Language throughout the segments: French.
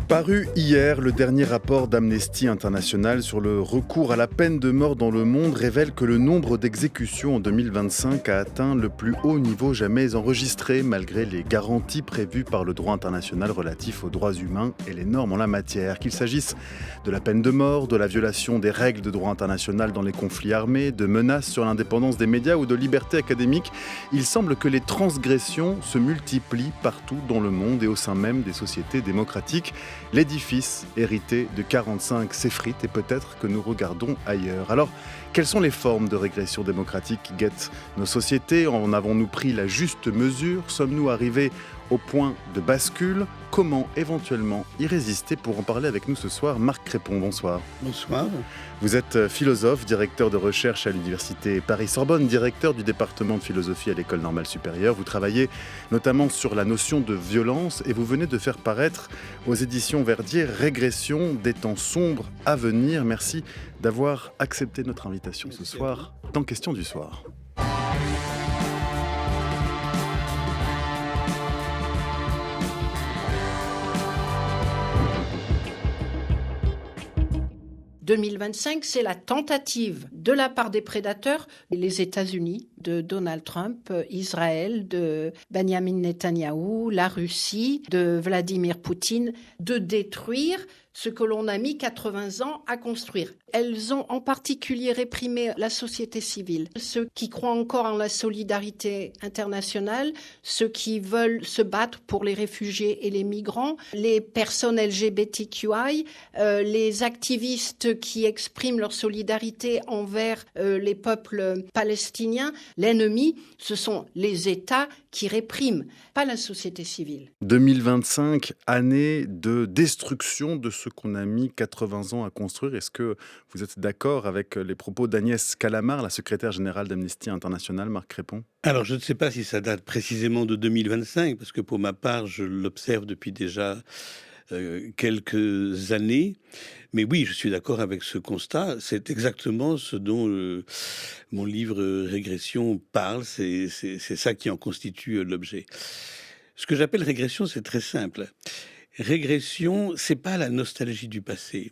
Paru hier, le dernier rapport d'Amnesty International sur le recours à la peine de mort dans le monde révèle que le nombre d'exécutions en 2025 a atteint le plus haut niveau jamais enregistré, malgré les garanties prévues par le droit international relatif aux droits humains et les normes en la matière. Qu'il s'agisse de la peine de mort, de la violation des règles de droit international dans les conflits armés, de menaces sur l'indépendance des médias ou de liberté académique, il semble que les transgressions se multiplient partout dans le monde et au sein même des sociétés démocratiques. L'édifice hérité de 45 s'effrite et peut-être que nous regardons ailleurs. Alors, quelles sont les formes de régression démocratique qui guettent nos sociétés ? En avons-nous pris la juste mesure ? Sommes-nous arrivés au point de bascule ? Comment éventuellement y résister ? Pour en parler avec nous ce soir, Marc Crépon, bonsoir. Bonsoir. Vous êtes philosophe, directeur de recherche à l'université Paris-Sorbonne, directeur du département de philosophie à l'École normale supérieure. Vous travaillez notamment sur la notion de violence et vous venez de faire paraître aux éditions Verdier Régression des temps sombres à venir. Merci d'avoir accepté notre invitation ce soir dans Question du soir. « 2025, c'est la tentative de la part des prédateurs, les États-Unis, de Donald Trump, Israël, de Benjamin Netanyahou, la Russie, de Vladimir Poutine, de détruire ce que l'on a mis 80 ans à construire. Elles ont en particulier réprimé la société civile, ceux qui croient encore en la solidarité internationale, ceux qui veulent se battre pour les réfugiés et les migrants, les personnes LGBTQI, les activistes qui expriment leur solidarité envers les peuples palestiniens. L'ennemi, ce sont les États qui répriment, pas la société civile. 2025, année de destruction de ce qu'on a mis 80 ans à construire. Est-ce que vous êtes d'accord avec les propos d'Agnès Callamard, la secrétaire générale d'Amnesty International, Marc Crépon ? Alors, je ne sais pas si ça date précisément de 2025, parce que pour ma part, je l'observe depuis déjà quelques années. Mais oui, je suis d'accord avec ce constat. C'est exactement ce dont mon livre Régression parle. C'est ça qui en constitue l'objet. Ce que j'appelle régression, c'est très simple. Régression, c'est pas la nostalgie du passé.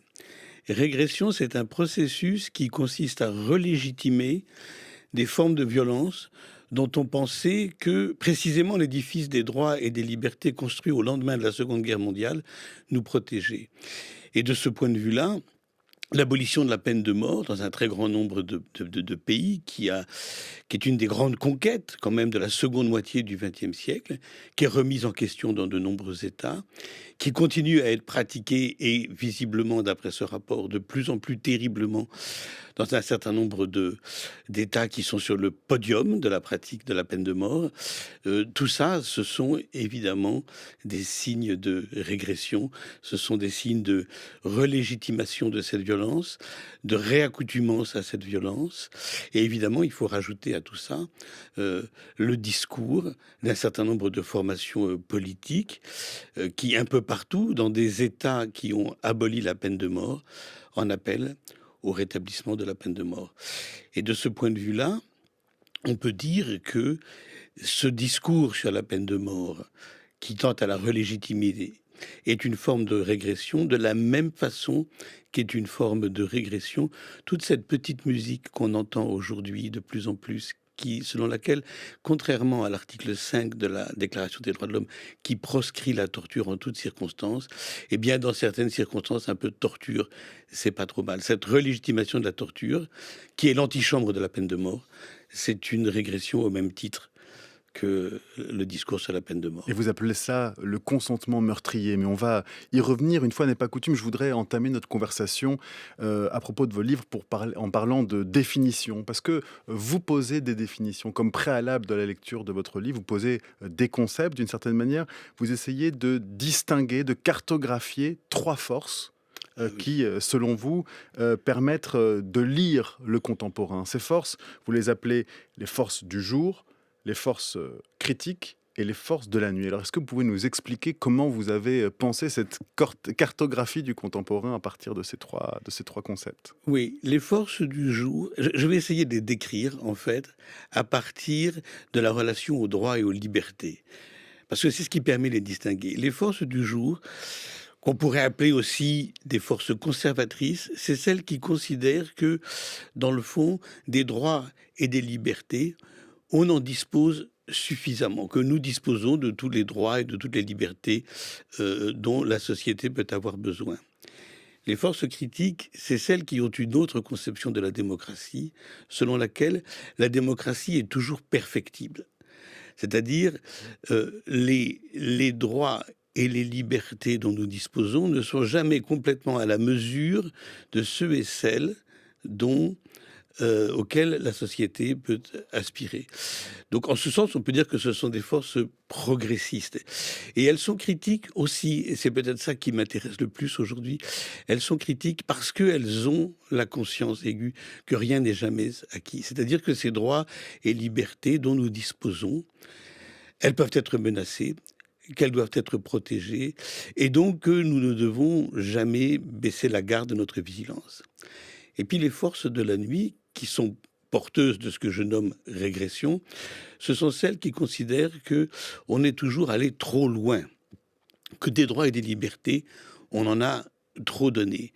Régression, c'est un processus qui consiste à relégitimer des formes de violence dont on pensait que précisément l'édifice des droits et des libertés construit au lendemain de la Seconde Guerre mondiale nous protégeait. Et de ce point de vue-là, l'abolition de la peine de mort dans un très grand nombre de pays qui est une des grandes conquêtes quand même de la seconde moitié du XXe siècle, qui est remise en question dans de nombreux États, qui continue à être pratiquée et visiblement, d'après ce rapport, de plus en plus terriblement dans un certain nombre d'États qui sont sur le podium de la pratique de la peine de mort. Tout ça, ce sont évidemment des signes de régression, ce sont des signes de relégitimation de cette violence, de réaccoutumance à cette violence. Et évidemment, il faut rajouter à tout ça le discours d'un certain nombre de formations politiques qui, un peu partout, dans des États qui ont aboli la peine de mort, en appellent au rétablissement de la peine de mort. Et de ce point de vue-là, on peut dire que ce discours sur la peine de mort qui tente à la relégitimer est une forme de régression, de la même façon qu'est une forme de régression toute cette petite musique qu'on entend aujourd'hui de plus en plus, selon laquelle, contrairement à l'article 5 de la Déclaration des droits de l'homme, qui proscrit la torture en toutes circonstances, eh bien, dans certaines circonstances, un peu de torture, c'est pas trop mal. Cette relégitimation de la torture, qui est l'antichambre de la peine de mort, c'est une régression au même titre que le discours sur la peine de mort. Et vous appelez ça le consentement meurtrier, mais on va y revenir une fois n'est pas coutume. Je voudrais entamer notre conversation à propos de vos livres en parlant de définition, parce que vous posez des définitions comme préalable de la lecture de votre livre, vous posez des concepts d'une certaine manière, vous essayez de distinguer, de cartographier trois forces qui, selon vous, permettent de lire le contemporain. Ces forces, vous les appelez les forces du jour, les forces critiques et les forces de la nuit. Alors, est-ce que vous pouvez nous expliquer comment vous avez pensé cette cartographie du contemporain à partir de ces trois concepts ? Oui, les forces du jour, je vais essayer de les décrire, en fait, à partir de la relation aux droits et aux libertés. Parce que c'est ce qui permet de les distinguer. Les forces du jour qu'on pourrait appeler aussi des forces conservatrices, c'est celles qui considèrent que, dans le fond, des droits et des libertés, on en dispose suffisamment, que nous disposons de tous les droits et de toutes les libertés dont la société peut avoir besoin. Les forces critiques, c'est celles qui ont une autre conception de la démocratie, selon laquelle la démocratie est toujours perfectible. C'est-à-dire, les droits et les libertés dont nous disposons ne sont jamais complètement à la mesure de ceux et celles auxquels la société peut aspirer. Donc en ce sens, on peut dire que ce sont des forces progressistes. Et elles sont critiques aussi, et c'est peut-être ça qui m'intéresse le plus aujourd'hui, elles sont critiques parce qu'elles ont la conscience aiguë que rien n'est jamais acquis. C'est-à-dire que ces droits et libertés dont nous disposons, elles peuvent être menacées, qu'elles doivent être protégées, et donc que nous ne devons jamais baisser la garde de notre vigilance. Et puis les forces de la nuit, qui sont porteuses de ce que je nomme régression, ce sont celles qui considèrent que on est toujours allé trop loin, que des droits et des libertés, on en a trop donné.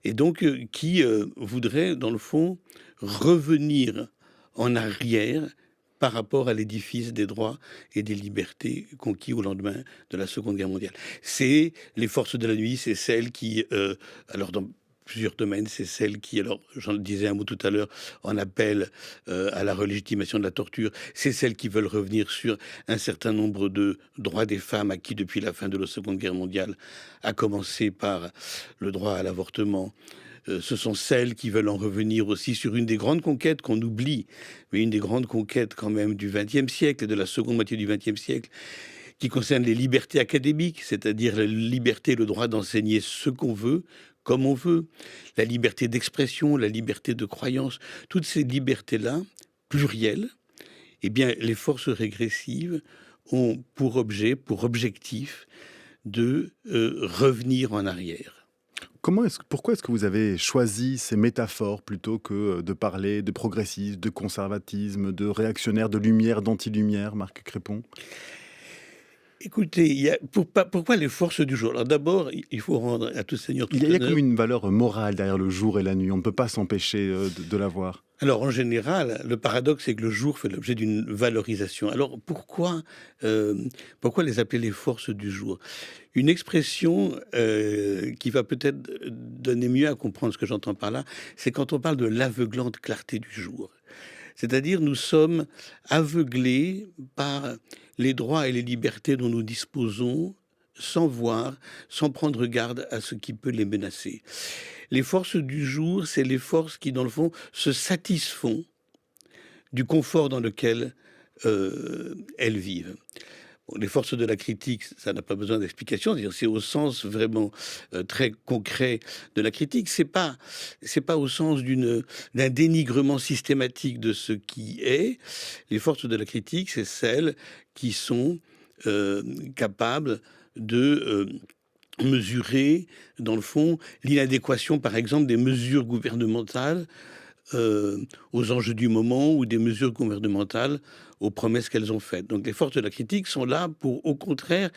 Et donc qui voudraient, dans le fond, revenir en arrière par rapport à l'édifice des droits et des libertés conquis au lendemain de la Seconde Guerre mondiale. C'est les forces de la nuit, c'est celles qui, alors dans plusieurs domaines, c'est celles qui, alors j'en disais un mot tout à l'heure, en appellent à la relégitimation de la torture, c'est celles qui veulent revenir sur un certain nombre de droits des femmes acquis depuis la fin de la Seconde Guerre mondiale, à commencer par le droit à l'avortement. Ce sont celles qui veulent en revenir aussi sur une des grandes conquêtes qu'on oublie, mais une des grandes conquêtes quand même du XXe siècle et de la seconde moitié du XXe siècle, qui concerne les libertés académiques, c'est-à-dire la liberté, le droit d'enseigner ce qu'on veut, comme on veut, la liberté d'expression, la liberté de croyance, toutes ces libertés-là, plurielles, eh bien, les forces régressives ont pour objet, pour objectif, de revenir en arrière. Pourquoi est-ce que vous avez choisi ces métaphores plutôt que de parler de progressisme, de conservatisme, de réactionnaire, de lumière, d'anti-lumière, Marc Crépon? Écoutez, pourquoi les forces du jour? Alors d'abord, il faut rendre à tout seigneur tout Il y a honneur. comme une valeur morale derrière le jour et la nuit. On ne peut pas s'empêcher de la voir. Alors en général, le paradoxe, c'est que le jour fait l'objet d'une valorisation. Alors pourquoi les appeler les forces du jour? Une expression qui va peut-être donner mieux à comprendre ce que j'entends par là, c'est quand on parle de l'aveuglante clarté du jour. C'est-à-dire, nous sommes aveuglés par les droits et les libertés dont nous disposons, sans voir, sans prendre garde à ce qui peut les menacer. Les forces du jour, c'est les forces qui, dans le fond, se satisfont du confort dans lequel elles vivent. Bon, les forces de la critique, ça n'a pas besoin d'explication. C'est au sens vraiment très concret de la critique. C'est pas au sens d'un dénigrement systématique de ce qui est. Les forces de la critique, c'est celles qui sont capables de mesurer, dans le fond, l'inadéquation, par exemple, des mesures gouvernementales aux enjeux du moment ou des mesures gouvernementales aux promesses qu'elles ont faites. Donc les forces de la critique sont là pour, au contraire,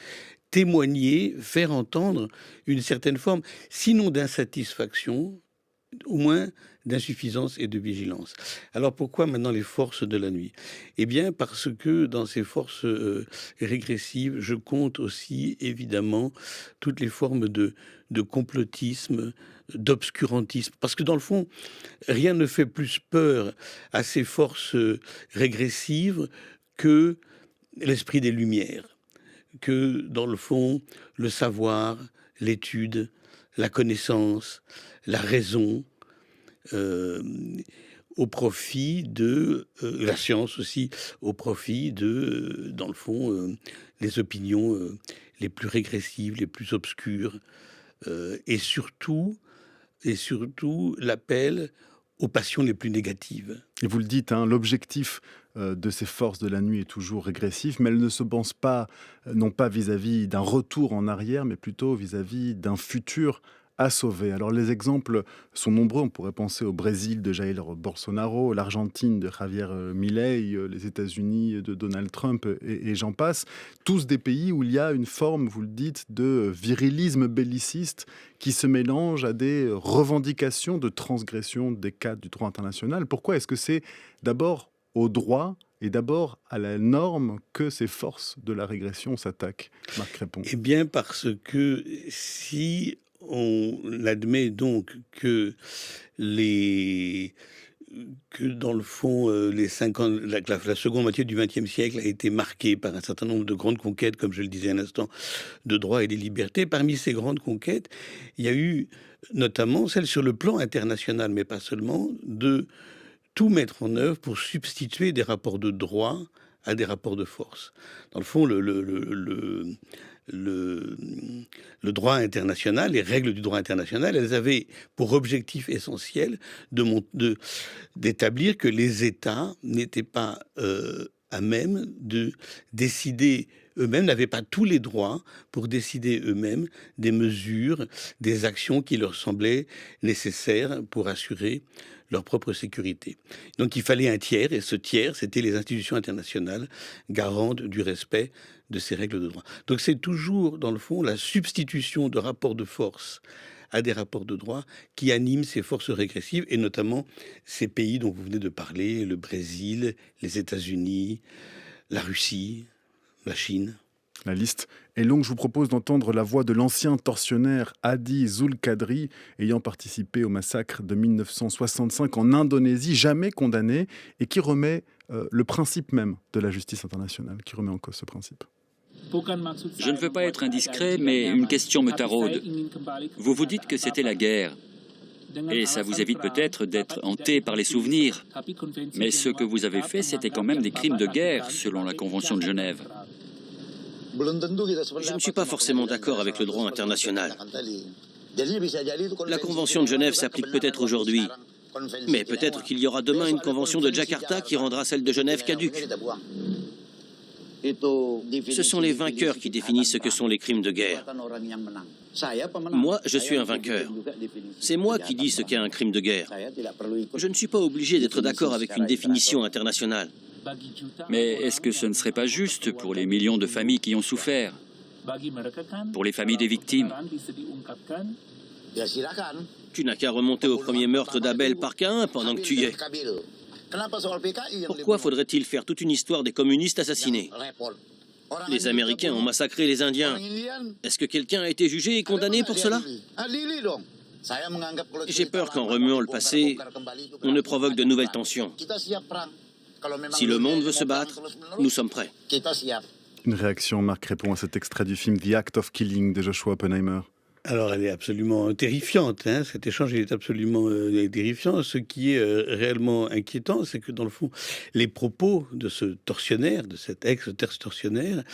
témoigner, faire entendre une certaine forme, sinon d'insatisfaction, au moins d'insuffisance et de vigilance. Alors pourquoi maintenant les forces de la nuit? Eh bien parce que dans ces forces régressives, je compte aussi évidemment toutes les formes de complotisme, d'obscurantisme. Parce que dans le fond, rien ne fait plus peur à ces forces régressives que l'esprit des Lumières, que dans le fond, le savoir, l'étude, la connaissance, la raison, au profit de la science aussi, au profit de, dans le fond, les opinions les plus régressives, les plus obscures, et surtout l'appel aux passions les plus négatives. Et vous le dites, hein, l'objectif de ces forces de la nuit est toujours régressif, mais elles ne se pensent pas, non pas vis-à-vis d'un retour en arrière, mais plutôt vis-à-vis d'un futur à sauver. Alors les exemples sont nombreux, on pourrait penser au Brésil de Jair Bolsonaro, l'Argentine de Javier Milei, les États-Unis de Donald Trump et j'en passe. Tous des pays où il y a une forme, vous le dites, de virilisme belliciste qui se mélange à des revendications de transgression des cadres du droit international. Pourquoi est-ce que c'est d'abord au droit et d'abord à la norme que ces forces de la régression s'attaquent, Marc Crépon? Eh bien, parce que si on admet donc que les que dans le fond, les 50 la seconde moitié du XXe siècle a été marquée par un certain nombre de grandes conquêtes, comme je le disais un instant, de droits et des libertés. Parmi ces grandes conquêtes, il y a eu notamment celle sur le plan international, mais pas seulement, de tout mettre en œuvre pour substituer des rapports de droit à des rapports de force. Dans le fond, le, le droit international, les règles du droit international, elles avaient pour objectif essentiel d'établir que les États n'étaient pas à même de décider eux-mêmes, n'avaient pas tous les droits pour décider eux-mêmes des mesures, des actions qui leur semblaient nécessaires pour assurer leur propre sécurité. Donc il fallait un tiers, et ce tiers, c'était les institutions internationales garantes du respect de ces règles de droit. Donc c'est toujours, dans le fond, la substitution de rapports de force à des rapports de droit qui animent ces forces régressives, et notamment ces pays dont vous venez de parler, le Brésil, les États-Unis, la Russie, la Chine. La liste est longue. Je vous propose d'entendre la voix de l'ancien tortionnaire Hadi Zulkadri, ayant participé au massacre de 1965 en Indonésie, jamais condamné, et qui remet le principe même de la justice internationale, qui remet en cause ce principe. Je ne veux pas être indiscret, mais une question me taraude. Vous vous dites que c'était la guerre, et ça vous évite peut-être d'être hanté par les souvenirs. Mais ce que vous avez fait, c'était quand même des crimes de guerre, selon la Convention de Genève. Je ne suis pas forcément d'accord avec le droit international. La Convention de Genève s'applique peut-être aujourd'hui, mais peut-être qu'il y aura demain une convention de Jakarta qui rendra celle de Genève caduque. Ce sont les vainqueurs qui définissent ce que sont les crimes de guerre. Moi, je suis un vainqueur. C'est moi qui dis ce qu'est un crime de guerre. Je ne suis pas obligé d'être d'accord avec une définition internationale. Mais est-ce que ce ne serait pas juste pour les millions de familles qui ont souffert, pour les familles des victimes? Tu n'as qu'à remonter au premier meurtre d'Abel par Caïn pendant que tu y es. Pourquoi faudrait-il faire toute une histoire des communistes assassinés? Les Américains ont massacré les Indiens. Est-ce que quelqu'un a été jugé et condamné pour cela? J'ai peur qu'en remuant le passé, on ne provoque de nouvelles tensions. Si le monde veut se battre, nous sommes prêts. Une réaction, Marc Crépon, à cet extrait du film The Act of Killing de Joshua Oppenheimer. Alors, elle est absolument terrifiante, hein. Cet échange, il est absolument terrifiant. Ce qui est réellement inquiétant, c'est que, dans le fond, les propos de ce tortionnaire, de cet ex-tortionnaire,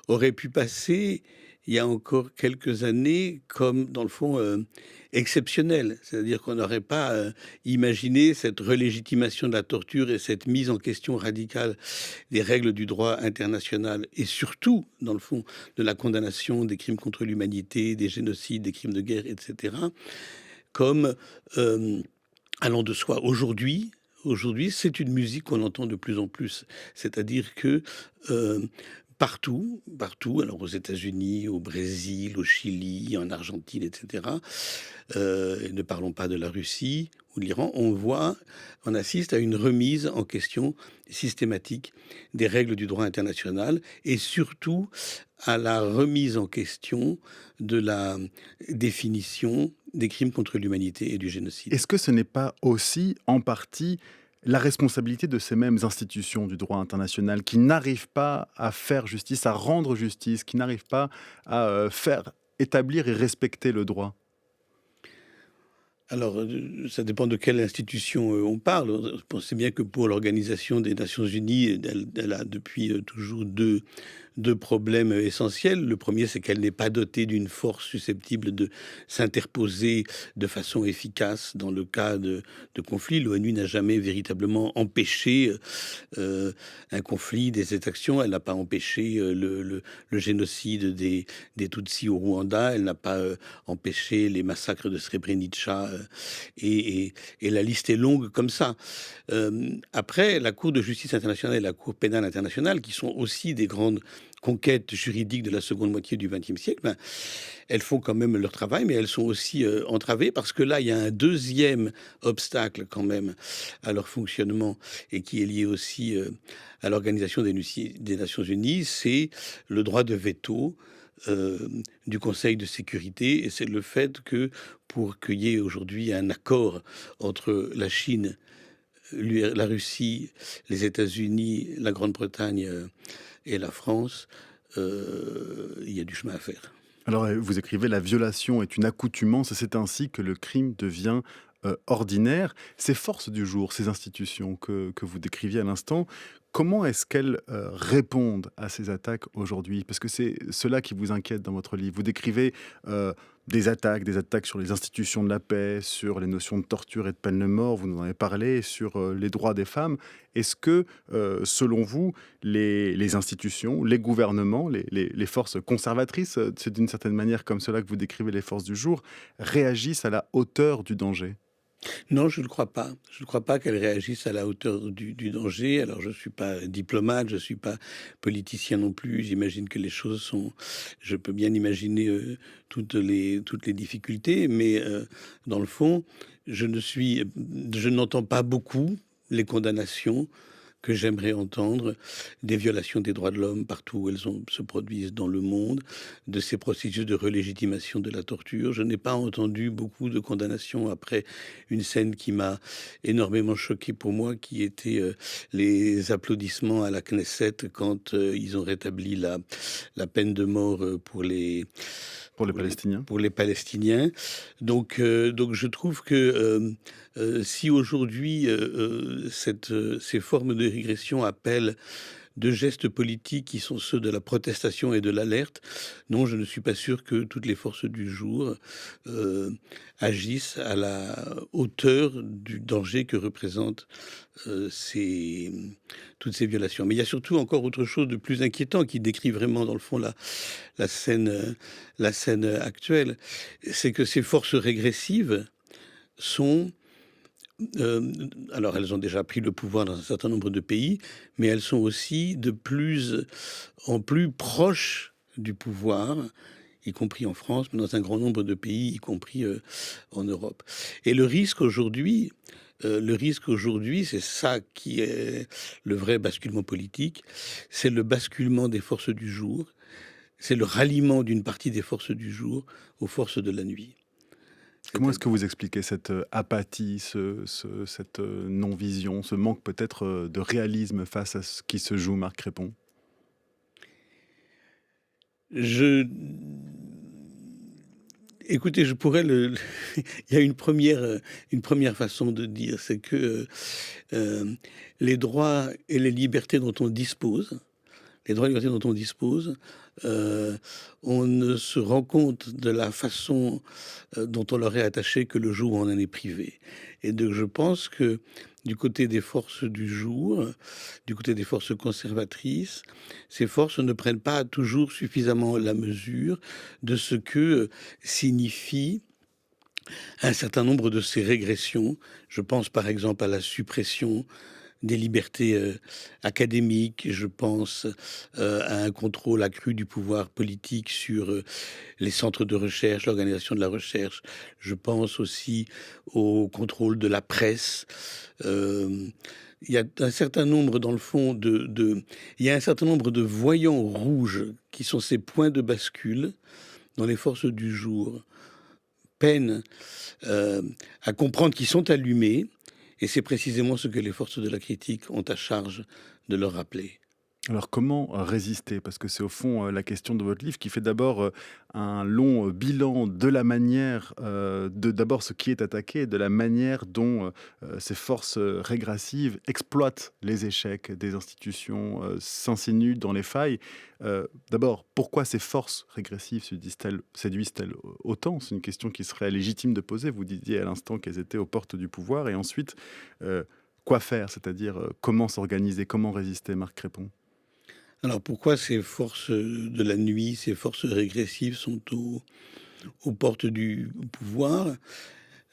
auraient pu passer, il y a encore quelques années, comme, dans le fond, exceptionnel. C'est-à-dire qu'on n'aurait pas imaginé cette relégitimation de la torture et cette mise en question radicale des règles du droit international, et surtout, dans le fond, de la condamnation des crimes contre l'humanité, des génocides, des crimes de guerre, etc., comme allant de soi. Aujourd'hui, c'est une musique qu'on entend de plus en plus. C'est-à-dire que partout, alors aux États-Unis, au Brésil, au Chili, en Argentine, etc., et ne parlons pas de la Russie ou de l'Iran, on assiste à une remise en question systématique des règles du droit international, et surtout à la remise en question de la définition des crimes contre l'humanité et du génocide. Est-ce que ce n'est pas aussi, en partie, la responsabilité de ces mêmes institutions du droit international qui n'arrivent pas à faire justice, à rendre justice, qui n'arrivent pas à faire établir et respecter le droit? Alors, ça dépend de quelle institution on parle. Pensez bien que pour l'Organisation des Nations Unies, elle a depuis toujours deux deux problèmes essentiels. Le premier, c'est qu'elle n'est pas dotée d'une force susceptible de s'interposer de façon efficace dans le cas de conflits. L'ONU n'a jamais véritablement empêché un conflit, des exactions. Elle n'a pas empêché le génocide des Tutsis au Rwanda. Elle n'a pas empêché les massacres de Srebrenica. Et la liste est longue comme ça. Après, la Cour de justice internationale et la Cour pénale internationale, qui sont aussi des grandes conquêtes juridiques de la seconde moitié du XXe siècle, ben, elles font quand même leur travail, mais elles sont aussi entravées parce que là, il y a un deuxième obstacle quand même à leur fonctionnement et qui est lié aussi à l'Organisation des Nations Unies, c'est le droit de veto du Conseil de sécurité, et c'est le fait que pour qu'il y ait aujourd'hui un accord entre la Chine, la Russie, les États-Unis, la Grande-Bretagne et la France, il y a du chemin à faire. Alors, vous écrivez: la violation est une accoutumance, et c'est ainsi que le crime devient ordinaire. Ces forces du jour, ces institutions que vous décriviez à l'instant, comment est-ce qu'elles répondent à ces attaques aujourd'hui? Parce que c'est cela qui vous inquiète dans votre livre. Vous décrivez des attaques sur les institutions de la paix, sur les notions de torture et de peine de mort, vous nous en avez parlé, sur les droits des femmes. Est-ce que, selon vous, les institutions, les gouvernements, les forces conservatrices, c'est d'une certaine manière comme cela que vous décrivez les forces du jour, réagissent à la hauteur du danger? Non, je ne crois pas. Je ne crois pas qu'elles réagissent à la hauteur du danger. Alors, je ne suis pas diplomate, je ne suis pas politicien non plus. J'imagine que les choses sont... Je peux bien imaginer toutes les difficultés, mais dans le fond, je n'entends pas beaucoup les condamnations que j'aimerais entendre des violations des droits de l'homme partout où elles se produisent dans le monde, de ces processus de relégitimation de la torture. Je n'ai pas entendu beaucoup de condamnations après une scène qui m'a énormément choqué pour moi, qui était les applaudissements à la Knesset quand ils ont rétabli la peine de mort pour les Palestiniens. Pour les Palestiniens. Donc je trouve que si aujourd'hui ces formes de régression appellent de gestes politiques qui sont ceux de la protestation et de l'alerte, non, je ne suis pas sûr que toutes les forces du jour agissent à la hauteur du danger que représentent toutes ces violations. Mais il y a surtout encore autre chose de plus inquiétant qui décrit vraiment, dans le fond, la scène actuelle. C'est que ces forces régressives sont... alors, elles ont déjà pris le pouvoir dans un certain nombre de pays, mais elles sont aussi de plus en plus proches du pouvoir, y compris en France, mais dans un grand nombre de pays, y compris en Europe. Et le risque aujourd'hui, c'est ça qui est le vrai basculement politique, c'est le basculement des forces du jour, c'est le ralliement d'une partie des forces du jour aux forces de la nuit. Comment est-ce que vous expliquez cette apathie, cette non-vision, ce manque peut-être de réalisme face à ce qui se joue, Marc Crépon? Écoutez, je pourrais il y a une première façon de dire, c'est que les droits et les libertés dont on dispose, on ne se rend compte de la façon dont on leur est attaché que le jour où on en est privé. Et donc je pense que du côté des forces du jour, du côté des forces conservatrices, ces forces ne prennent pas toujours suffisamment la mesure de ce que signifie un certain nombre de ces régressions. Je pense par exemple à la suppression des libertés académiques, je pense à un contrôle accru du pouvoir politique sur les centres de recherche, l'organisation de la recherche. Je pense aussi au contrôle de la presse. Il y a un certain nombre, dans le fond, il y a un certain nombre de voyants rouges qui sont ces points de bascule dans les forces du jour, peinent à comprendre qu'ils sont allumés. Et c'est précisément ce que les forces de la critique ont à charge de leur rappeler. Alors comment résister? Parce que c'est au fond, la question de votre livre qui fait d'abord, un long, bilan de la manière, de d'abord ce qui est attaqué et de la manière dont, ces forces, régressives exploitent les échecs des institutions, s'insinuent dans les failles. D'abord, pourquoi ces forces régressives séduisent-elles autant? C'est une question qui serait légitime de poser. Vous disiez à l'instant qu'elles étaient aux portes du pouvoir et ensuite, heu, quoi faire? C'est-à-dire, comment s'organiser? Comment résister? Marc Crépon. Alors pourquoi ces forces de la nuit, ces forces régressives sont aux portes du pouvoir?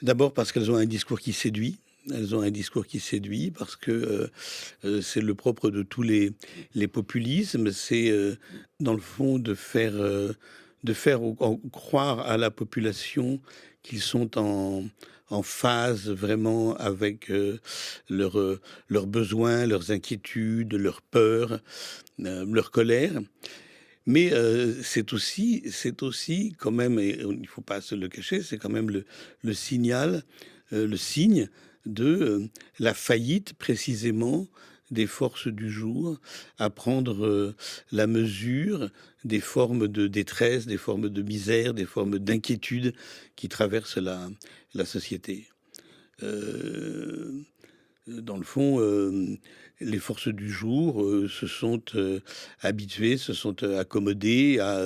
D'abord parce qu'elles ont un discours qui séduit. Elles ont un discours qui séduit parce que c'est le propre de tous les populismes. C'est dans le fond de faire croire à la population qu'ils sont en phase vraiment avec leurs besoins, leurs inquiétudes, leurs peurs, leur colère. Mais c'est aussi quand même, et il ne faut pas se le cacher, c'est quand même le signal, le signe de la faillite précisément des forces du jour à prendre la mesure des formes de détresse, des formes de misère, des formes d'inquiétude qui traversent la société. Euh, Dans le fond, les forces du jour se sont habituées, se sont accommodées à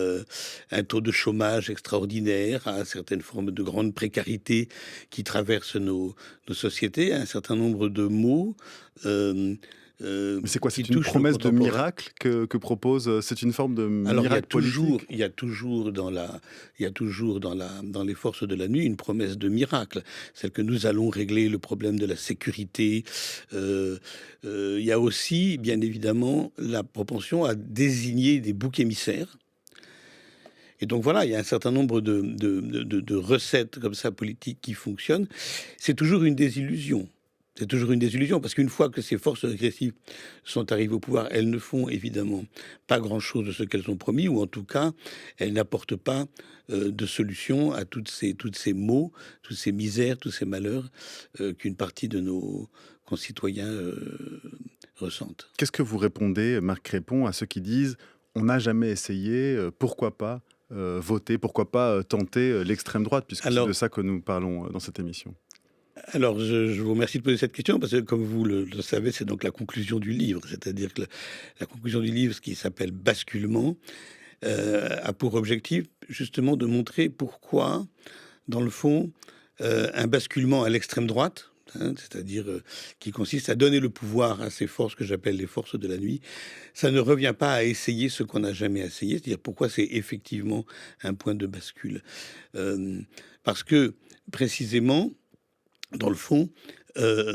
un taux de chômage extraordinaire, à certaines formes de grande précarité qui traversent nos sociétés, à un certain nombre de maux Mais c'est quoi? qui C'est une touchent nos promesse de contemporains. miracle que propose, c'est une forme de Alors miracle politique? il y a toujours il y a toujours dans les forces de la nuit une promesse de miracle, celle que nous allons régler le problème de la sécurité. Il y a aussi, bien évidemment, la propension à désigner des boucs émissaires. Et donc voilà, il y a un certain nombre de recettes comme ça politiques qui fonctionnent. C'est toujours une désillusion. C'est toujours une désillusion parce qu'une fois que ces forces agressives sont arrivées au pouvoir, elles ne font évidemment pas grand-chose de ce qu'elles ont promis, ou en tout cas, elles n'apportent pas de solution à toutes ces maux, toutes ces misères, tous ces malheurs qu'une partie de nos concitoyens ressentent. Qu'est-ce que vous répondez, Marc Crépon, à ceux qui disent: «On n'a jamais essayé, pourquoi pas, voter, pourquoi pas, tenter, l'extrême droite?» puisque c'est de Alors, ça que nous parlons, dans cette émission. Alors, je vous remercie de poser cette question parce que, comme vous le savez, c'est donc la conclusion du livre. C'est-à-dire que la conclusion du livre, ce qui s'appelle Basculement, a pour objectif justement de montrer pourquoi, dans le fond, un basculement à l'extrême droite, hein, c'est-à-dire qui consiste à donner le pouvoir à ces forces que j'appelle les forces de la nuit, ça ne revient pas à essayer ce qu'on n'a jamais essayé, c'est-à-dire pourquoi c'est effectivement un point de bascule. Euh, Parce que, précisément, dans le fond, heu,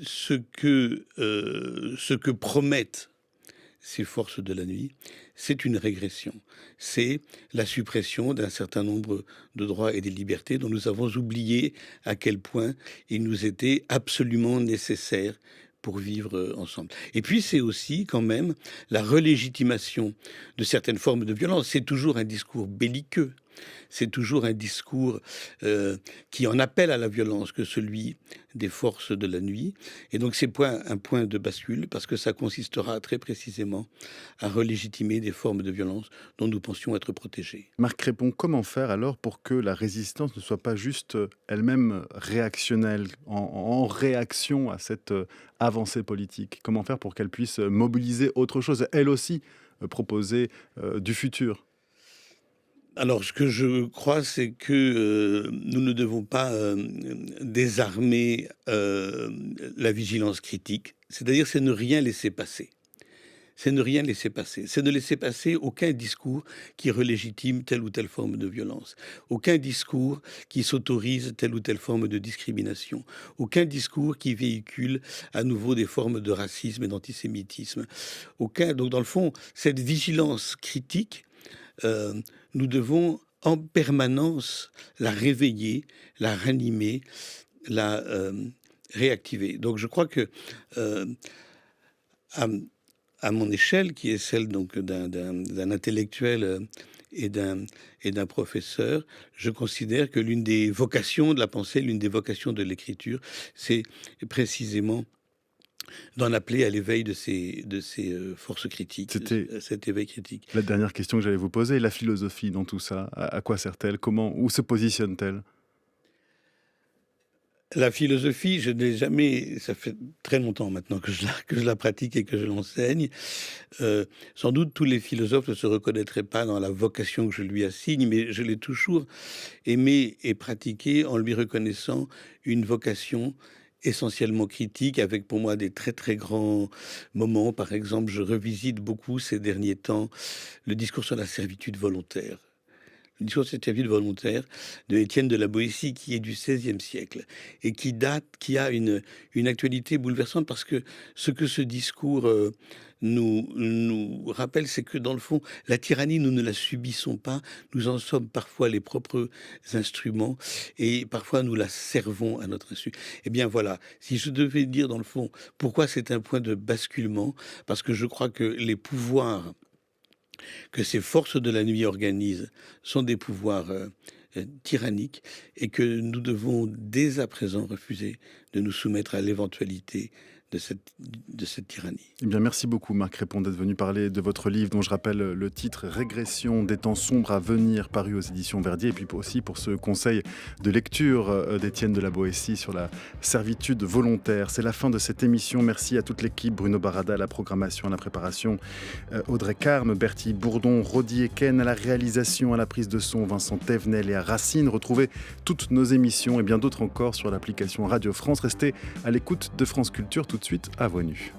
ce que promettent ces forces de la nuit, c'est une régression. C'est la suppression d'un certain nombre de droits et des libertés dont nous avons oublié à quel point ils nous étaient absolument nécessaires pour vivre, ensemble. Et puis c'est aussi quand même la relégitimation de certaines formes de violence. C'est toujours un discours belliqueux. C'est toujours un discours qui en appelle à la violence que celui des forces de la nuit. Et donc c'est un point de bascule parce que ça consistera très précisément à relégitimer des formes de violence dont nous pensions être protégés. Marc Crépon, comment faire alors pour que la résistance ne soit pas juste, elle-même réactionnelle, en réaction à cette, avancée politique? Comment faire pour qu'elle puisse, mobiliser autre chose, elle aussi, proposer, du futur? Alors, ce que je crois, c'est que nous ne devons pas désarmer la vigilance critique. C'est-à-dire, c'est ne rien laisser passer. C'est ne rien laisser passer. C'est ne laisser passer aucun discours qui relégitime telle ou telle forme de violence. Aucun discours qui s'autorise telle ou telle forme de discrimination. Aucun discours qui véhicule à nouveau des formes de racisme et d'antisémitisme. Donc, dans le fond, cette vigilance critique, euh, nous devons en permanence la réveiller, la ranimer, la réactiver. Donc je crois que euh, à, à mon échelle, qui est celle donc d'un intellectuel et d'un professeur, je considère que l'une des vocations de la pensée, l'une des vocations de l'écriture, c'est précisément d'en appeler à l'éveil de ces forces critiques, C'était à cet éveil critique. la dernière question que j'allais vous poser. La philosophie dans tout ça, à quoi sert-elle? Où se positionne-t-elle? La philosophie, je n'ai jamais, ça fait très longtemps maintenant que je la pratique et que je l'enseigne. Sans doute tous les philosophes ne se reconnaîtraient pas dans la vocation que je lui assigne, mais je l'ai toujours aimé et pratiqué en lui reconnaissant une vocation essentiellement critique, avec pour moi des très très grands moments. Par exemple, je revisite beaucoup ces derniers temps le discours sur la servitude volontaire. Le discours sur la servitude volontaire de Étienne de la Boétie, qui est du XVIe siècle et qui a une actualité bouleversante, parce que ce que ce discours nous rappelle, c'est que dans le fond, la tyrannie, nous ne la subissons pas, nous en sommes parfois les propres instruments et parfois nous la servons à notre insu. Eh bien voilà, si je devais dire dans le fond pourquoi c'est un point de basculement, parce que je crois que les pouvoirs que ces forces de la nuit organisent sont des pouvoirs tyranniques, et que nous devons dès à présent refuser de nous soumettre à l'éventualité de cette tyrannie. Eh bien, merci beaucoup, Marc Répond, d'être venu parler de votre livre, dont je rappelle le titre « Régression des temps sombres à venir », paru aux éditions Verdier, et puis aussi pour ce conseil de lecture d'Étienne de la Boétie sur la servitude volontaire. C'est la fin de cette émission. Merci à toute l'équipe, Bruno Barada à la programmation, à la préparation, Audrey Carme, Bertie Bourdon, Rodi Eken à la réalisation, à la prise de son, Vincent Thévenel et à Racine. Retrouvez toutes nos émissions et bien d'autres encore sur l'application Radio France. Restez à l'écoute de France Culture. Tout de suite à Voix Nue.